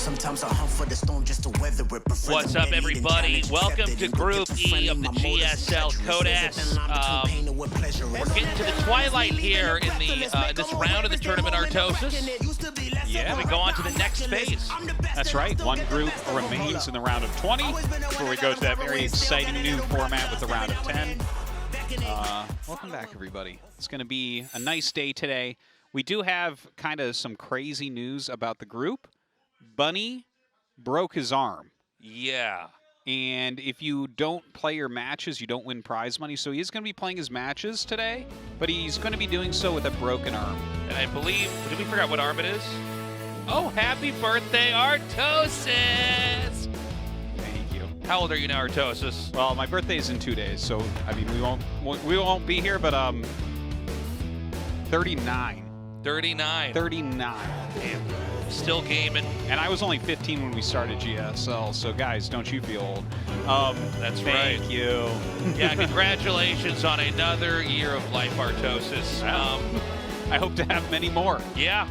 Sometimes I hunt for the storm just to weather it. What's up, everybody? Welcome to Group E of the GSL Codas. We're getting to the twilight here in this round of the tournament, Artosis. Yeah, we go on to the next phase. That's right. One group remains in the round of 20 before we go to that very exciting new format with the round of 10. Welcome back, everybody. It's going to be a nice day today. We do have kind of some crazy news about the group. Bunny broke his arm. Yeah. And if you don't play your matches, you don't win prize money. So he's going to be playing his matches today, but he's going to be doing so with a broken arm. And I believe, did we figure out what arm it is? Oh, happy birthday, Artosis! Thank you. How old are you now, Artosis? Well, my birthday is in 2 days, so I mean we won't be here, but 39. 39. 39. Damn. Still gaming. And I was only 15 when we started GSL, so guys, don't you feel old. That's right. Thank you. Yeah, congratulations on another year of life, Artosis. I hope to have many more. Yeah.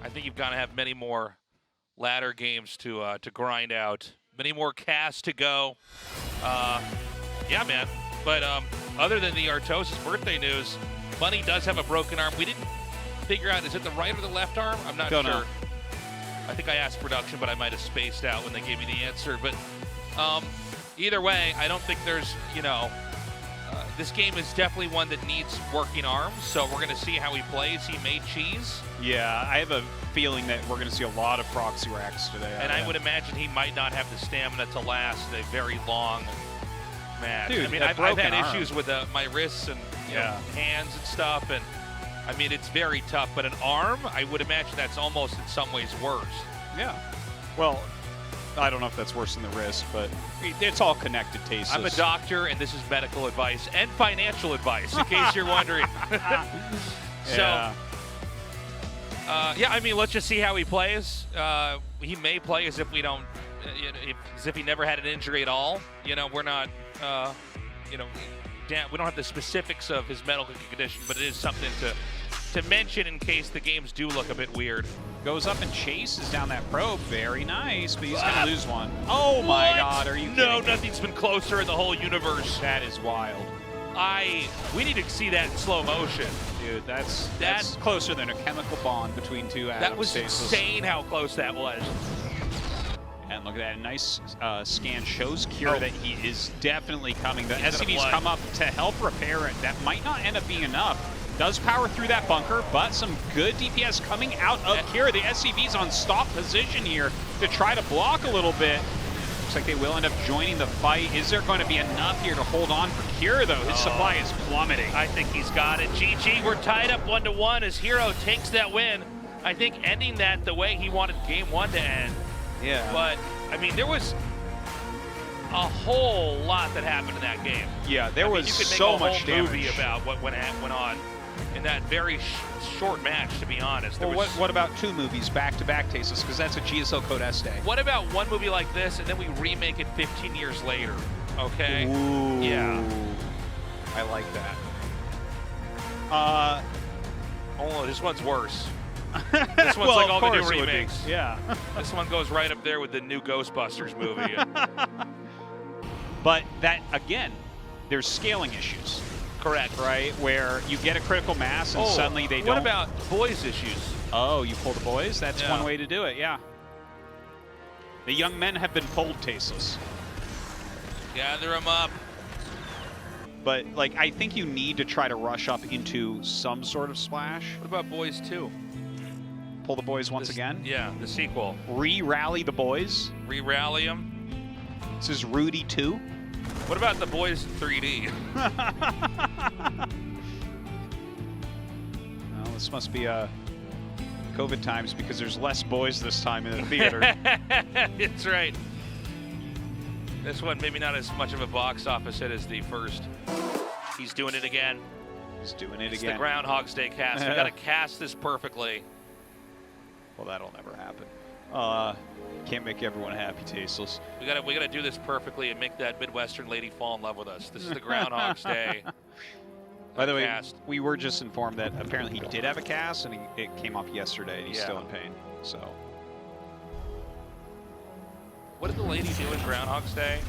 I think you've got to have many more ladder games to grind out. Many more casts to go. Yeah, man. But other than the Artosis birthday news, Bunny does have a broken arm. We didn't figure out, is it the right or the left arm? I'm not sure. Know. I think I asked production, but I might have spaced out when they gave me the answer. But either way, I don't think there's, this game is definitely one that needs working arms, so we're going to see how he plays. He made cheese. Yeah, I have a feeling that we're going to see a lot of proxy racks today. And I would imagine he might not have the stamina to last a very long match. Dude, I mean, I've had arm. issues with my wrists and hands and stuff, and I mean, it's very tough, but an arm, I would imagine that's almost in some ways worse. Yeah. Well, I don't know if that's worse than the wrist, but it's all connected, Tastosis. I'm a doctor, and this is medical advice and financial advice, in case you're wondering. So, yeah, I mean, let's just see how he plays. He may play as if we don't, as if he never had an injury at all. We're not, we don't have the specifics of his medical condition, but it is something to mention in case the games do look a bit weird. Goes up and chases down that probe. Very nice, but he's going to lose one. Oh, my God. Are you kidding? No, nothing's been closer in the whole universe. That is wild. We need to see that in slow motion. Dude, that's closer than a chemical bond between two atoms. That was insane how close that was. And look at that, nice scan shows Cure that he is definitely coming. The SCV's come up to help repair it. That might not end up being enough. Does power through that bunker, but some good DPS coming out of Cure. The SCV's on stop position here to try to block a little bit. Looks like they will end up joining the fight. Is there going to be enough here to hold on for Cure, though? His supply is plummeting. I think he's got it. GG, we're tied up 1-1 as Hero takes that win. I think ending that the way he wanted game one to end. Yeah. But, I mean, there was a whole lot that happened in that game. Yeah, there was so much damage. You could make a whole movie about what went on in that very short match, to be honest. Well, what about two movies back-to-back, Tastosis? Because that's a GSL Code S day. What about one movie like this, and then we remake it 15 years later, okay? Ooh. Yeah. I like that. Oh, this one's worse. This one's like all the new remakes. Yeah. This one goes right up there with the new Ghostbusters movie. But that, again, there's scaling issues. Correct. Right, where you get a critical mass and suddenly they don't. What about boys issues? Oh, you pull the boys? That's one way to do it, yeah. The young men have been pulled, Tastosis. Gather them up. But, like, I think you need to try to rush up into some sort of splash. What about boys 2? Pull the boys once again? Yeah, the sequel. Re-rally the boys. Re-rally them. This is Rudy 2. What about the boys 3D? Well, this must be COVID times because there's less boys this time in the theater. That's right. This one maybe not as much of a box office hit as the first. He's doing it again. He's doing it it's again. The Groundhog's Day cast. We got to cast this perfectly. Well, that'll never happen. Can't make everyone happy, Tasteless. We gotta do this perfectly and make that Midwestern lady fall in love with us. This is the Groundhog's Day. By the way, we were just informed that apparently he did have a cast, and it came off yesterday, and he's still in pain. So What did the lady do in Groundhog's Day?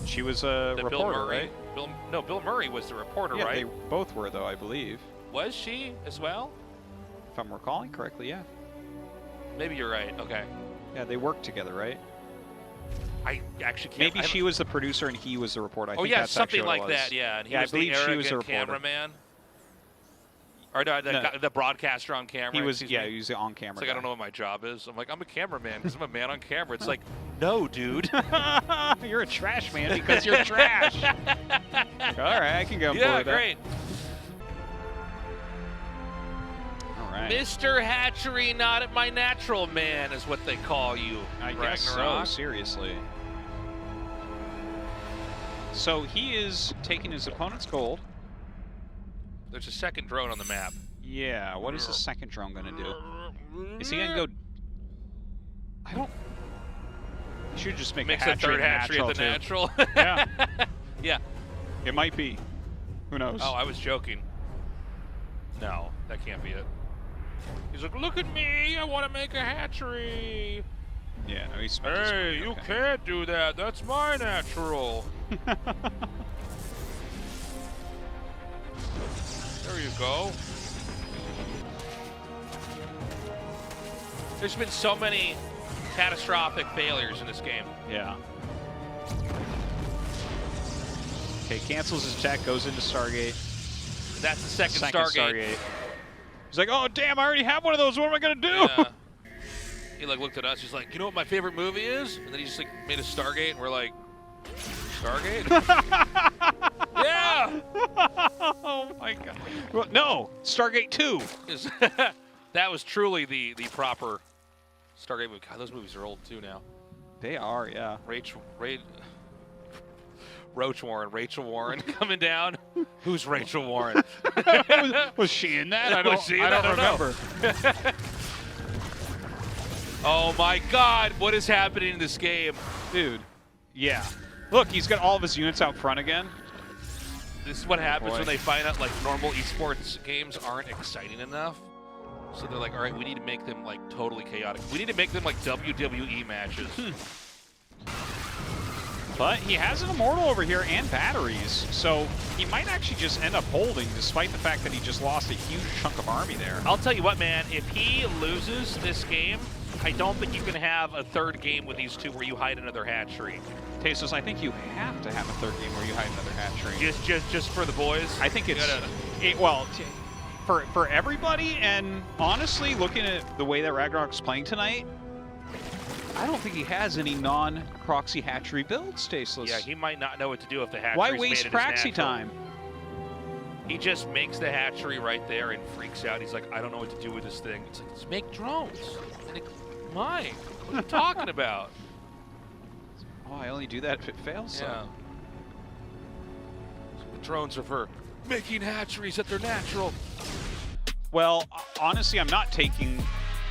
She was a reporter, Bill Murray, right? Bill Murray was the reporter, Yeah, right? they both were, though, I believe. Was she as well? If I'm recalling correctly, yeah. Maybe you're right. Okay. Yeah, they worked together, right? I actually can't. Maybe she was the producer and he was the reporter. I think yeah, that's something actually what like it was. that. Yeah, and he Yeah, was I believe the she was the arrogant reporter. cameraman. Or no, the broadcaster on camera. He was, excuse yeah, me. he was the on-camera It's like, guy. I don't know what my job is. I'm like, I'm a cameraman because I'm a man on camera. It's like, no, dude. You're a trash man because you're trash. All right, I can go. Yeah, with that. great. All right. Mr. Hatchery, not at my natural man, is what they call you. I guess so, Ragnarok. seriously. So he is taking his opponent's gold. There's a second drone on the map. Yeah, what is the second drone going to do? Is he going to go... I don't... He should just make Makes a a third hatchery at the too. natural. Yeah. Yeah. It might be. Who knows? Oh, I was joking. No, that can't be it. He's like, look at me, I want to make a hatchery. Yeah, no, he's... Hey, you can't do that. That's my natural. There you go. There's been so many catastrophic failures in this game. Yeah. Okay, cancels his check, goes into Stargate. That's the second Stargate. He's like, oh, damn, I already have one of those. What am I going to do? Yeah. He like looked at us. He's like, you know what my favorite movie is? And then he just like made a Stargate, and we're like, Stargate? Yeah. Oh my God. Well, no, Stargate 2. That was truly the proper Stargate movie. God, those movies are old too now. They are, yeah. Rachel Warren coming down. Who's Rachel Warren? Was she in that? I don't know. remember. Oh my God, what is happening in this game? Dude, yeah. Look, he's got all of his units out front again. This is what happens when they find out like normal esports games aren't exciting enough. So they're like, all right, we need to make them like totally chaotic. We need to make them like WWE matches. But he has an Immortal over here and batteries, so he might actually just end up holding despite the fact that he just lost a huge chunk of army there. I'll tell you what, man, if he loses this game, I don't think you can have a third game with these two where you hide another hatchery. Tasos, I think you have to have a third game where you hide another hatchery. Just for the boys? I think it's... For everybody, and honestly, looking at the way that Ragnarok's playing tonight, I don't think he has any non-proxy hatchery builds, Tasteless. Yeah, he might not know what to do if the hatchery's Why made waste it as proxy natural. time? He just makes the hatchery right there and freaks out. He's like, I don't know what to do with this thing. It's like, let's make drones. And it, mine. What are you talking about? Oh, I only do that if it fails. Yeah. So the drones are for making hatcheries that they're natural. Well, honestly, I'm not taking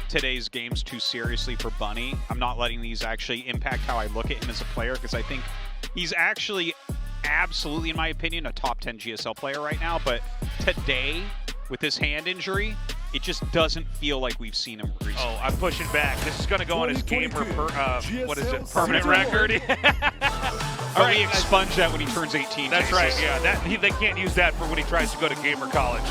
today's games too seriously for Bunny. I'm not letting these actually impact how I look at him as a player, because I think he's actually absolutely, in my opinion, a top 10 GSL player right now. But today, with his hand injury, it just doesn't feel like we've seen him recently. Oh, I'm pushing back. This is going to go on his gamer, what is it, permanent record? All right, we expunge that when he turns 18. That's Jesus. right, yeah. They can't use that for when he tries to go to gamer college.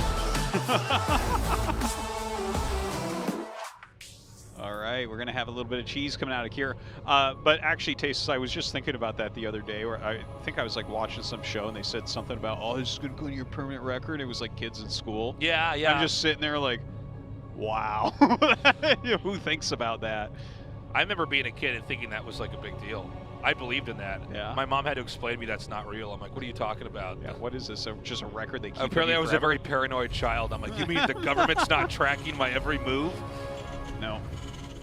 All right, we're going to have a little bit of cheese coming out of here. But actually, Tastes, I was just thinking about that the other day, where I think I was like watching some show and they said something about, oh, this is going to go in your permanent record. It was like kids in school. Yeah, yeah. I'm just sitting there like, wow. Who thinks about that? I remember being a kid and thinking that was like a big deal. I believed in that. Yeah. My mom had to explain to me that's not real. I'm like, what are you talking about? Yeah, what is this? Just a record they keep? Apparently I was forever? a very paranoid child. I'm like, you mean the government's not tracking my every move? No.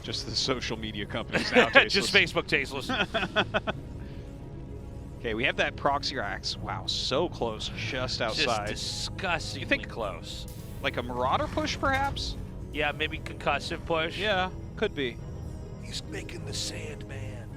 Just the social media companies now. Tasteless. Just Facebook tasteless. Okay, we have that proxy axe. Wow, so close, just outside. Just disgustingly close. Like a Marauder push, perhaps? Yeah, maybe concussive push. Yeah, could be. He's making the Sandman.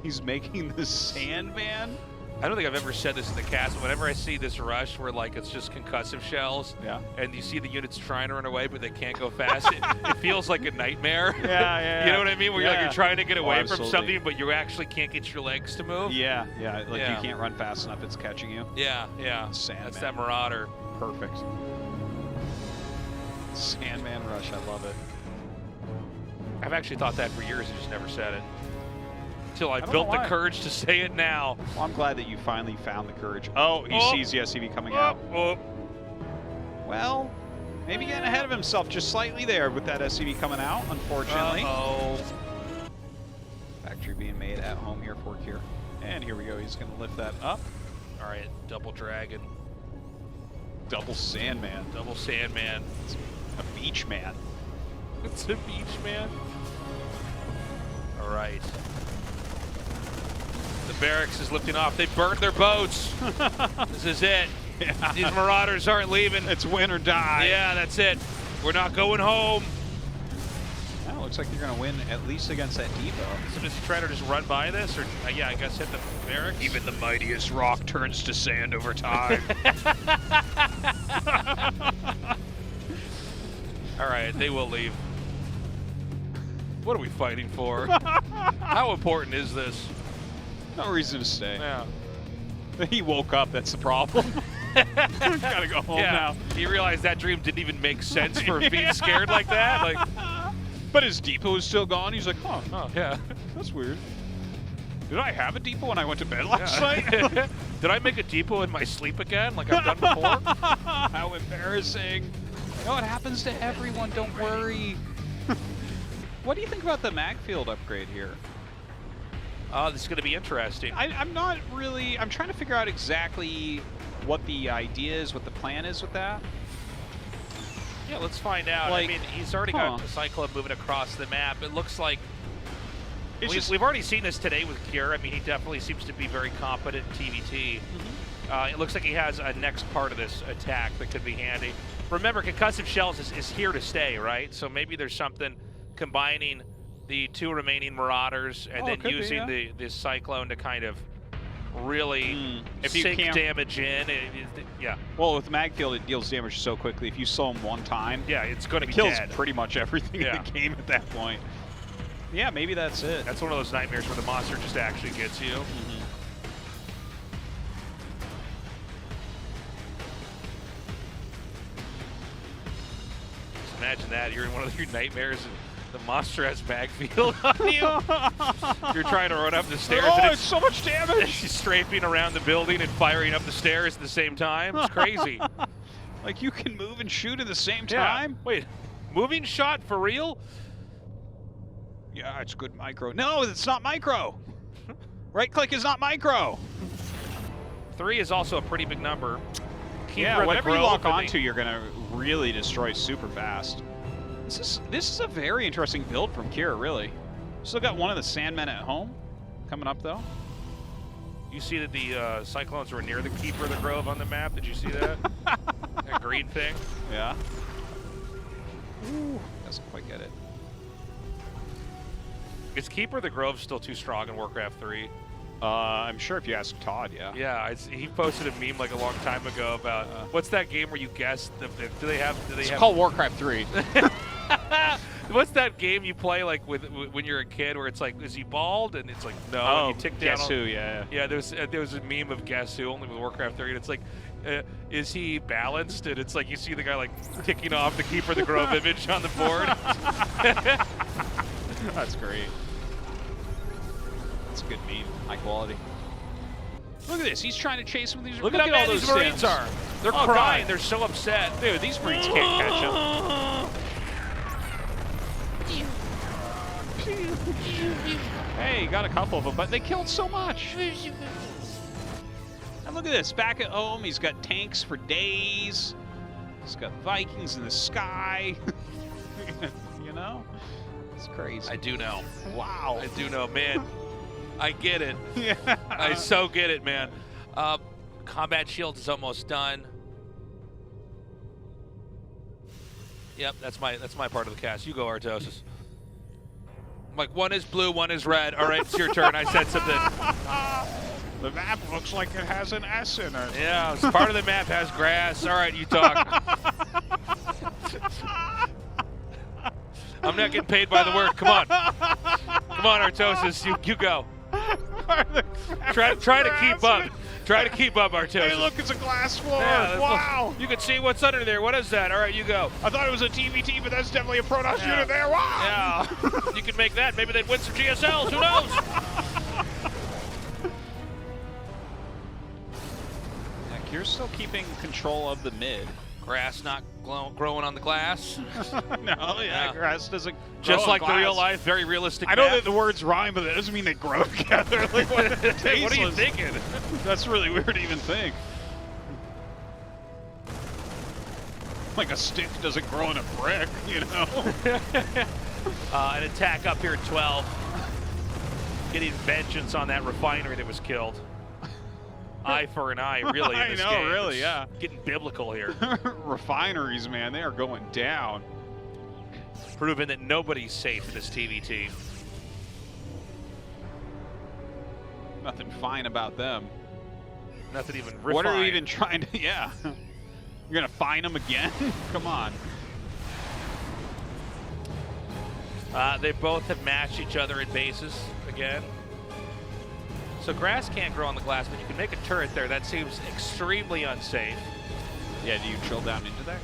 He's making the Sandman? I don't think I've ever said this in the cast, but whenever I see this rush where like it's just concussive shells, and you see the units trying to run away but they can't go fast, it feels like a nightmare. Yeah. You know what I mean? Where you're trying to get away from absolutely. something, but you actually can't get your legs to move. Yeah. Like you can't run fast enough, it's catching you. Yeah. Sandman. That's that Marauder. Perfect. Sandman rush, I love it. I've actually thought that for years, I just never said it. Until I built the courage to say it now. Well, I'm glad that you finally found the courage. Oh, he sees the SCV coming out. Well, maybe getting ahead of himself just slightly there with that SCV coming out, unfortunately. Factory being made at home here for Kier. And here we go, he's going to lift that up. All right, double dragon. Double Sandman. Double Sandman. It's a beach man. It's a beach man. All right. The barracks is lifting off. They burned their boats. This is it. Yeah. These Marauders aren't leaving. It's win or die. Yeah, that's it. We're not going home. Well, looks like you're going to win at least against that depot. So does he try to just run by this? Or yeah, I guess hit the barracks? Even the mightiest rock turns to sand over time. All right, they will leave. What are we fighting for? How important is this? No reason to stay. Yeah. He woke up, that's the problem. Gotta go home now. You realize that dream didn't even make sense for being scared like that? Like, but his depot is still gone. He's like, huh, oh, yeah. That's weird. Did I have a depot when I went to bed last night? Did I make a depot in my sleep again, like I've done before? How embarrassing. No, it happens to everyone, don't worry. What do you think about the Magfield upgrade here? This is going to be interesting. I'm not really, I'm trying to figure out exactly what the idea is, what the plan is with that. Yeah, let's find out. Like, I mean, he's already got the Cyclone moving across the map. It looks like we've already seen this today with Kier. I mean, he definitely seems to be very competent in TVT. It looks like he has a next part of this attack that could be handy. Remember, concussive shells is here to stay, right? So maybe there's something combining the two remaining Marauders and then using the Cyclone to kind of really sink damage in. Yeah. Well, with Magfield, it deals damage so quickly. If you slow him one time, yeah, it's going to be kills dead. Pretty much everything in the game at that point. Yeah, maybe that's it. That's one of those nightmares where the monster just actually gets you. Just imagine that. You're in one of your nightmares and the monster has Magfield on you. You're trying to run up the stairs. Oh, and it's so much damage! She's strafing around the building and firing up the stairs at the same time. It's crazy. Like you can move and shoot at the same time? Wait, moving shot for real? Yeah, it's good micro. No, it's not micro. Right click is not micro. 3 is also a pretty big number. Yeah, whatever you lock onto, you're gonna really destroy super fast. This is a very interesting build from Kier, really. Still got one of the Sandmen at home coming up though. You see that the Cyclones were near the Keeper of the Grove on the map. Did you see that? That green thing. Yeah. Ooh, doesn't quite get it. Is Keeper of the Grove still too strong in Warcraft 3? I'm sure if you ask Todd, yeah. Yeah, he posted a meme like a long time ago about what's that game where you guess do they have? It's called Warcraft 3. What's that game you play like when you're a kid where it's like, is he bald? And it's like, no. Oh, and you tick down. Guess Who? Yeah. Yeah, there was a meme of Guess Who only with Warcraft 3, and it's like, is he balanced? And it's like you see the guy like ticking off the Keeper of the Grove image on the board. That's great. That's a good meme. High quality. Look at this. He's trying to chase him with these. Look at how mad these Marines are. They're crying. God. They're so upset. Dude, these Marines can't catch him. Hey, got a couple of them, but they killed so much. And look at this. Back at home, he's got tanks for days. He's got Vikings in the sky. You know? It's crazy. I do know. Wow. I do know, man. I get it. Yeah. I so get it, man. Combat Shield is almost done. Yep, that's my part of the cast. You go, Artosis. I'm like, one is blue, one is red. All right, it's your turn. I said something. The map looks like it has an S in it. Yeah, part of the map has grass. All right, you talk. I'm not getting paid by the work. Come on. Come on, Artosis. You go. Try to keep up. Try to keep up, Artosis. Hey, look, it's a glass floor. Yeah, wow. You can see what's under there. What is that? All right, you go. I thought it was a TVT, but that's definitely a Protoss unit there. Wow. Yeah. You can make that. Maybe they'd win some GSLs. Who knows? You're still keeping control of the mid. Grass not growing on the glass. No, yeah, grass doesn't grow just on like glass. the real life, very realistic. I know map. that the words rhyme, but that doesn't mean they grow together. Like, what are you thinking? That's really weird to even think. Like a stick doesn't grow in a brick, you know? An attack up here at 12. Getting vengeance on that refinery that was killed. Eye for an eye, really, in this game. I know, really, It's yeah. Getting biblical here. Refineries, man, they are going down. Proving that nobody's safe in this TVT. Nothing fine about them. Nothing even refined. What are we even trying to, yeah. You're gonna fine them again? Come on. They both have matched each other in bases again. So grass can't grow on the glass, but you can make a turret there. That seems extremely unsafe. Yeah, do you drill down into that?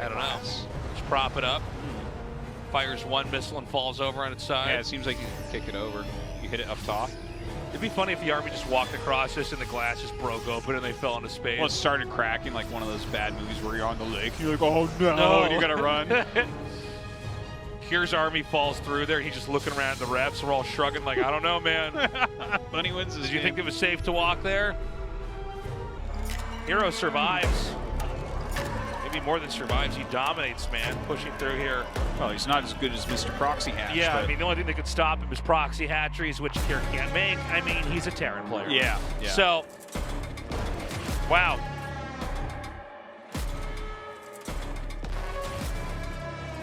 I don't know. Just prop it up. Fires one missile and falls over on its side. Yeah, it seems like you can kick it over. You hit it up top. It'd be funny if the army just walked across this and the glass just broke open and they fell into space. Well, it started cracking like one of those bad movies where you're on the lake. You're like, oh no, and you gotta run. Kier's army falls through there. He's just looking around at the refs. We're all shrugging like, I don't know, man. Bunny wins this Did you game. think it was safe to walk there? Hero survives. Maybe more than survives. He dominates, man, pushing through here. Well, he's not as good as Mr. Proxy Hatch. Yeah, but... I mean, the only thing that could stop him is proxy hatcheries, which Kier can't make. I mean, he's a Terran player. Yeah. So, wow.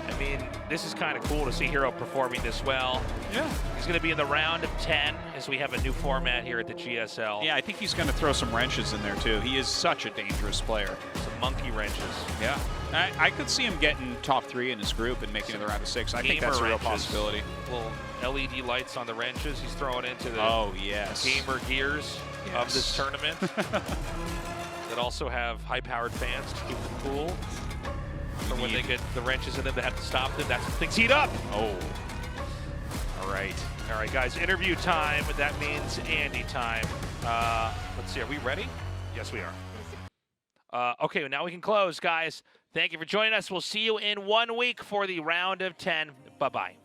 I mean, this is kind of cool to see Hero performing this well. Yeah. He's going to be in the round of 10 as we have a new format here at the GSL. Yeah, I think he's going to throw some wrenches in there, too. He is such a dangerous player. Some monkey wrenches. Yeah. I could see him getting top 3 in his group and making it the round of 6. I think that's a real possibility. Little LED lights on the wrenches he's throwing into the gamer gears of this tournament. That also have high-powered fans to keep them cool. For when they get the wrenches in them, they have to stop them. That's when things heat up. Oh. All right, guys. Interview time. That means Andy time. Let's see. Are we ready? Yes, we are. Okay, now we can close, guys. Thank you for joining us. We'll see you in 1 week for the round of 10. Bye-bye.